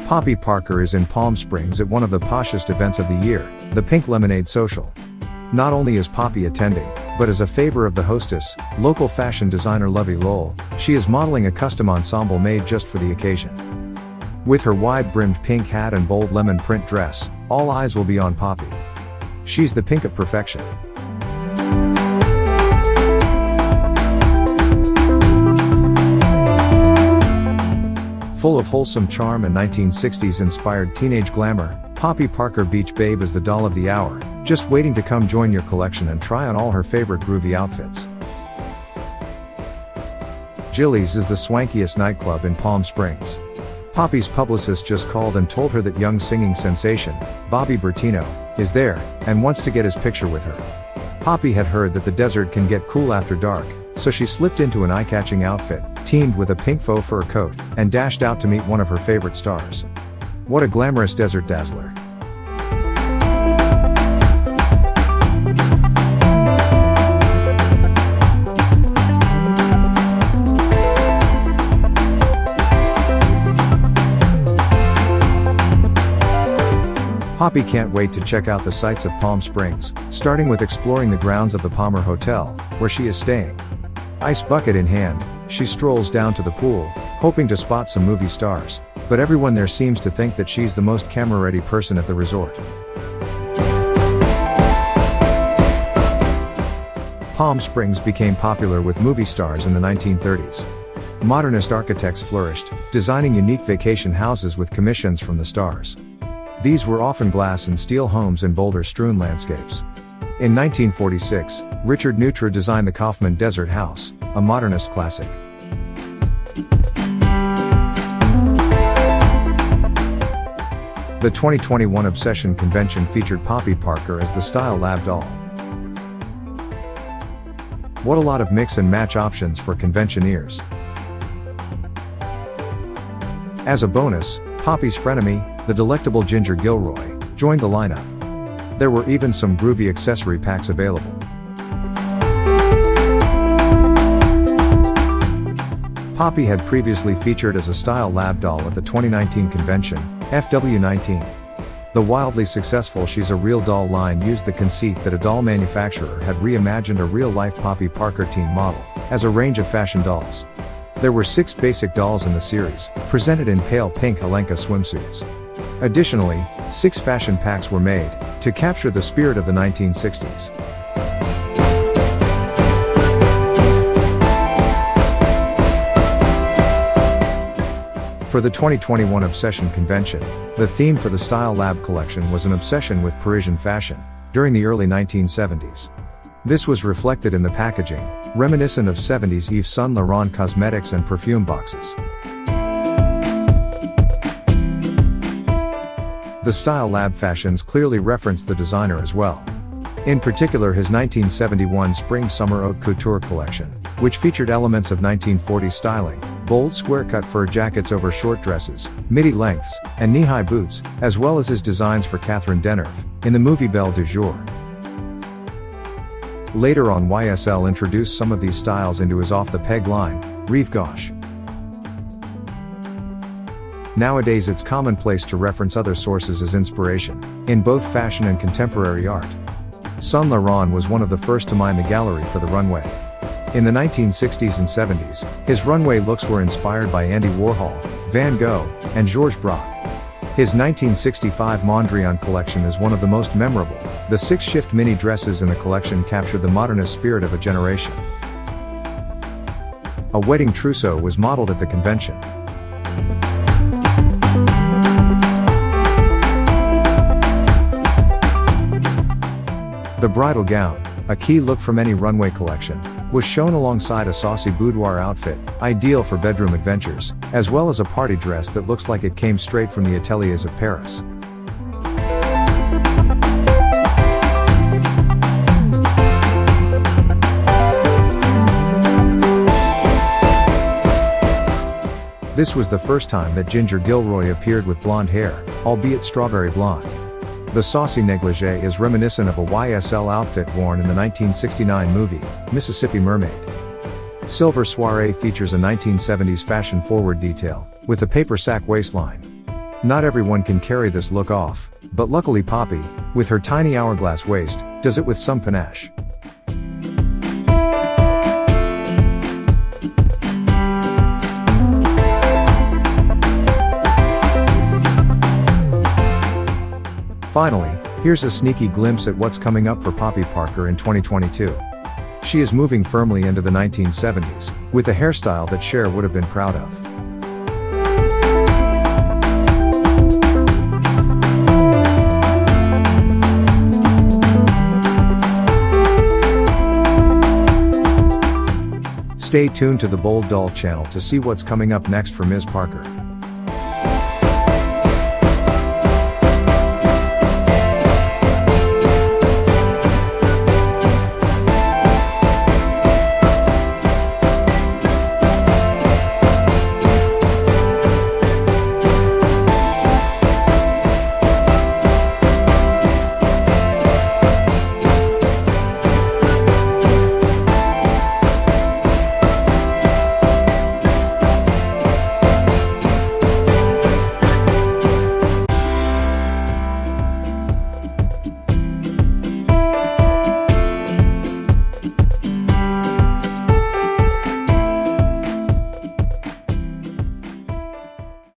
Poppy Parker is in Palm Springs at one of the poshest events of the year, the Pink Lemonade Social. Not only is Poppy attending, but as a favor of the hostess, local fashion designer Lovey Lowell, she is modeling a custom ensemble made just for the occasion. With her wide-brimmed pink hat and bold lemon print dress, all eyes will be on Poppy. She's the pink of perfection. Full of wholesome charm and 1960s-inspired teenage glamour, Poppy Parker Beach Babe is the doll of the hour, just waiting to come join your collection and try on all her favorite groovy outfits. Jilly's is the swankiest nightclub in Palm Springs. Poppy's publicist just called and told her that young singing sensation, Bobby Bertino, is there, and wants to get his picture with her. Poppy had heard that the desert can get cool after dark, so she slipped into an eye-catching outfit, teamed with a pink faux fur coat, and dashed out to meet one of her favorite stars. What a glamorous desert dazzler. Poppy can't wait to check out the sights of Palm Springs, starting with exploring the grounds of the Palmer Hotel, where she is staying. Ice bucket in hand, she strolls down to the pool, hoping to spot some movie stars, but everyone there seems to think that she's the most camera-ready person at the resort. Palm Springs became popular with movie stars in the 1930s. Modernist architects flourished, designing unique vacation houses with commissions from the stars. These were often glass and steel homes in boulder-strewn landscapes. In 1946, Richard Neutra designed the Kaufmann Desert House, a modernist classic. The 2021 Obsession Convention featured Poppy Parker as the Style Lab doll. What a lot of mix and match options for conventioneers. As a bonus, Poppy's frenemy, the delectable Ginger Gilroy, joined the lineup. There were even some groovy accessory packs available. Poppy had previously featured as a Style Lab doll at the 2019 convention, FW19. The wildly successful She's a Real Doll line used the conceit that a doll manufacturer had reimagined a real-life Poppy Parker teen model as a range of fashion dolls. There were 6 basic dolls in the series, presented in pale pink Helenka swimsuits. Additionally, 6 fashion packs were made, to capture the spirit of the 1960s. For the 2021 Obsession Convention, the theme for the Style Lab collection was an obsession with Parisian fashion, during the early 1970s. This was reflected in the packaging, reminiscent of 70s Yves Saint Laurent cosmetics and perfume boxes. The Style Lab fashions clearly reference the designer as well. In particular his 1971 Spring-Summer Haute Couture collection, which featured elements of 1940s styling, bold square-cut fur jackets over short dresses, midi lengths, and knee-high boots, as well as his designs for Catherine Deneuve, in the movie Belle du Jour. Later on YSL introduced some of these styles into his off-the-peg line, Rive Gauche. Nowadays it's commonplace to reference other sources as inspiration, in both fashion and contemporary art. Saint Laurent was one of the first to mine the gallery for the runway. In the 1960s and 70s, his runway looks were inspired by Andy Warhol, Van Gogh, and Georges Braque. His 1965 Mondrian collection is one of the most memorable. The 6-shift mini dresses in the collection captured the modernist spirit of a generation. A wedding trousseau was modeled at the convention. The bridal gown, a key look from any runway collection, was shown alongside a saucy boudoir outfit, ideal for bedroom adventures, as well as a party dress that looks like it came straight from the ateliers of Paris. This was the first time that Ginger Gilroy appeared with blonde hair, albeit strawberry blonde. The saucy negligee is reminiscent of a YSL outfit worn in the 1969 movie, Mississippi Mermaid. Silver Soiree features a 1970s fashion-forward detail, with a paper sack waistline. Not everyone can carry this look off, but luckily Poppy, with her tiny hourglass waist, does it with some panache. Finally, here's a sneaky glimpse at what's coming up for Poppy Parker in 2022. She is moving firmly into the 1970s, with a hairstyle that Cher would have been proud of. Stay tuned to the Bold Doll channel to see what's coming up next for Ms. Parker.